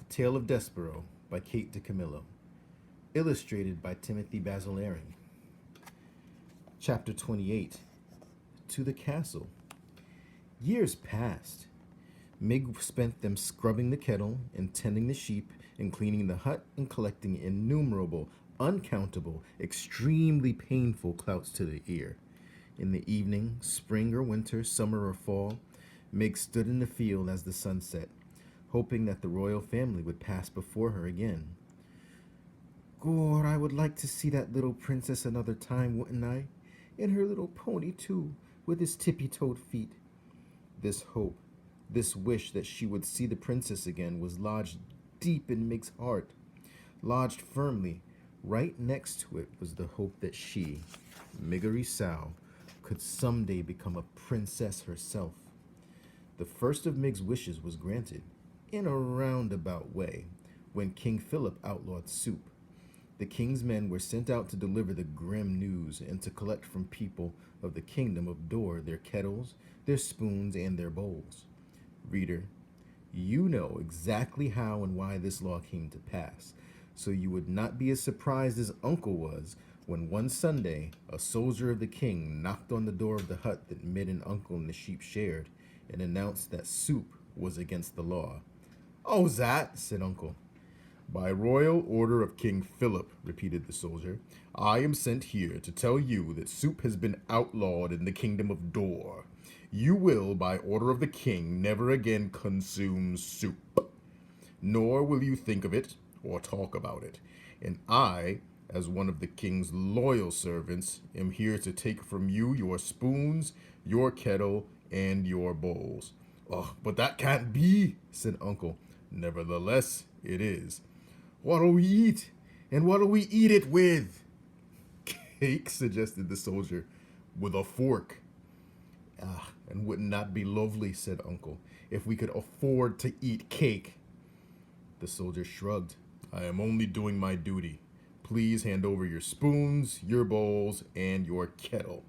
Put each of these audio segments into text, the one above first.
Tale of Despereaux by Kate DeCamillo. Illustrated by Timothy Basil-Aaron. Chapter 28. To the Castle. Years passed. Mig spent them scrubbing the kettle and tending the sheep and cleaning the hut and collecting innumerable, uncountable, extremely painful clouts to the ear. In the evening, spring or winter, summer or fall, Mig stood in the field as the sun set, hoping that the royal family would pass before her again. "Gor, I would like to see that little princess another time, wouldn't I? And her little pony, too, with his tippy-toed feet." This hope, this wish that she would see the princess again was lodged deep in Mig's heart. Lodged firmly, right next to it was the hope that she, Miggery Sow, could someday become a princess herself. The first of Mig's wishes was granted, in a roundabout way, when King Philip outlawed soup. The king's men were sent out to deliver the grim news and to collect from people of the kingdom of Dor their kettles, their spoons, and their bowls. Reader, you know exactly how and why this law came to pass, so you would not be as surprised as Uncle was when one Sunday a soldier of the king knocked on the door of the hut that Mid and Uncle and the sheep shared and announced that soup was against the law. "Oh, that," said Uncle. "By royal order of King Philip," repeated the soldier, "I am sent here to tell you that soup has been outlawed in the kingdom of Dor. You will, by order of the king, never again consume soup. Nor will you think of it or talk about it. And I, as one of the king's loyal servants, am here to take from you your spoons, your kettle, and your bowls." "Oh, but that can't be," said Uncle. "Nevertheless, it is." "What'll we eat? And what'll we eat it with?" "Cake," suggested the soldier. "With a fork." "Ah, and wouldn't that be lovely," said Uncle, "if we could afford to eat cake?" The soldier shrugged. "I am only doing my duty. Please hand over your spoons, your bowls, and your kettle."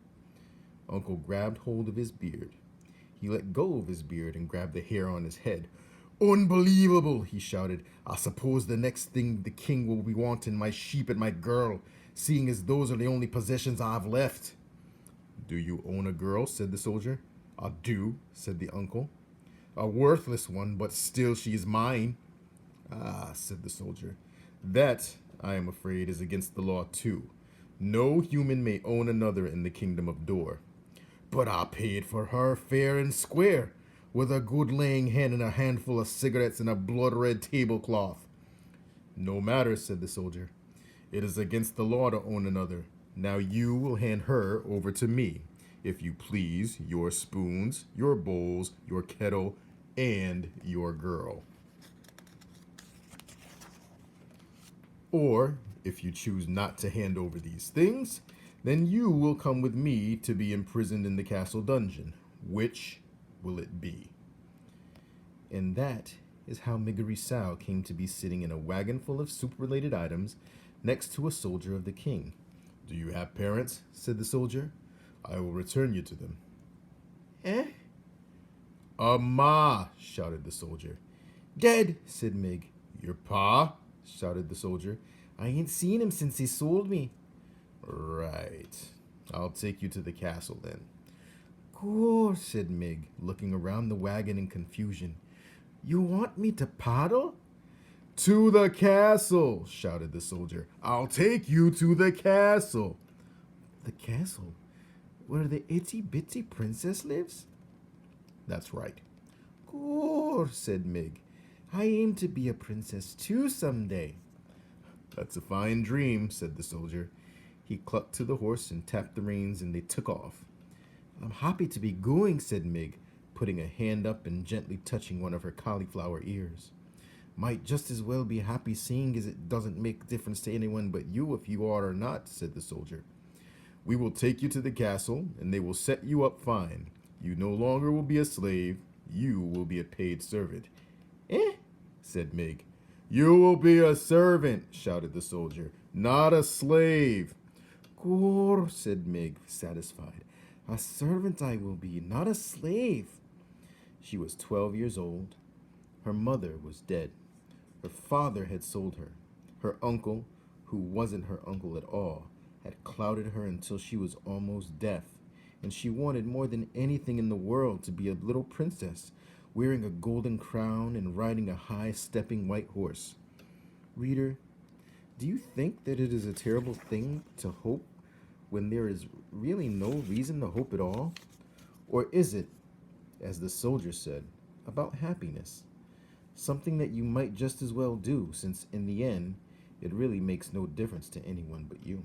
Uncle grabbed hold of his beard. He let go of his beard and grabbed the hair on his head. "Unbelievable!" he shouted. "I suppose the next thing the king will be wanting my sheep and my girl, seeing as those are the only possessions I have left." "Do you own a girl?" said the soldier. "I do," said the uncle. "A worthless one, but still she is mine." "Ah," said the soldier. "That, I am afraid, is against the law too. No human may own another in the kingdom of Dor." "But I paid for her fair and square, with a good laying hen and a handful of cigarettes and a blood-red tablecloth." "No matter," said the soldier. "It is against the law to own another. Now you will hand her over to me. If you please, your spoons, your bowls, your kettle, and your girl. Or, if you choose not to hand over these things, then you will come with me to be imprisoned in the castle dungeon. Which will it be?" And that is how Miggery Sow came to be sitting in a wagon full of soup-related items next to a soldier of the king. "Do you have parents?" said the soldier. "I will return you to them." "Eh?" "Ma!" shouted the soldier. "Dead," said Mig. "Your pa?" shouted the soldier. "I ain't seen him since he sold me." "Right. I'll take you to the castle then." "Cool," said Mig, looking around the wagon in confusion. "You want me to paddle?" "To the castle!" shouted the soldier. "I'll take you to the castle." "The castle? Where the itty-bitty princess lives?" "That's right." "Cool," said Mig. "I aim to be a princess too someday." "That's a fine dream," said the soldier. He clucked to the horse and tapped the reins, and they took off. "I'm happy to be going," said Mig, putting a hand up and gently touching one of her cauliflower ears. "Might just as well be happy seeing as it doesn't make a difference to anyone but you if you are or not," said the soldier. "We will take you to the castle, and they will set you up fine. You no longer will be a slave. You will be a paid servant." "Eh?" said Mig. "You will be a servant," shouted the soldier, "not a slave." "Gor," said Mig, satisfied. "A servant I will be, not a slave." She was 12 years old. Her mother was dead. Her father had sold her. Her uncle, who wasn't her uncle at all, had clouded her until she was almost deaf, and she wanted more than anything in the world to be a little princess, wearing a golden crown and riding a high-stepping white horse. Reader, do you think that it is a terrible thing to hope when there is really no reason to hope at all? Or is it, as the soldier said, about happiness? Something that you might just as well do, since in the end, it really makes no difference to anyone but you.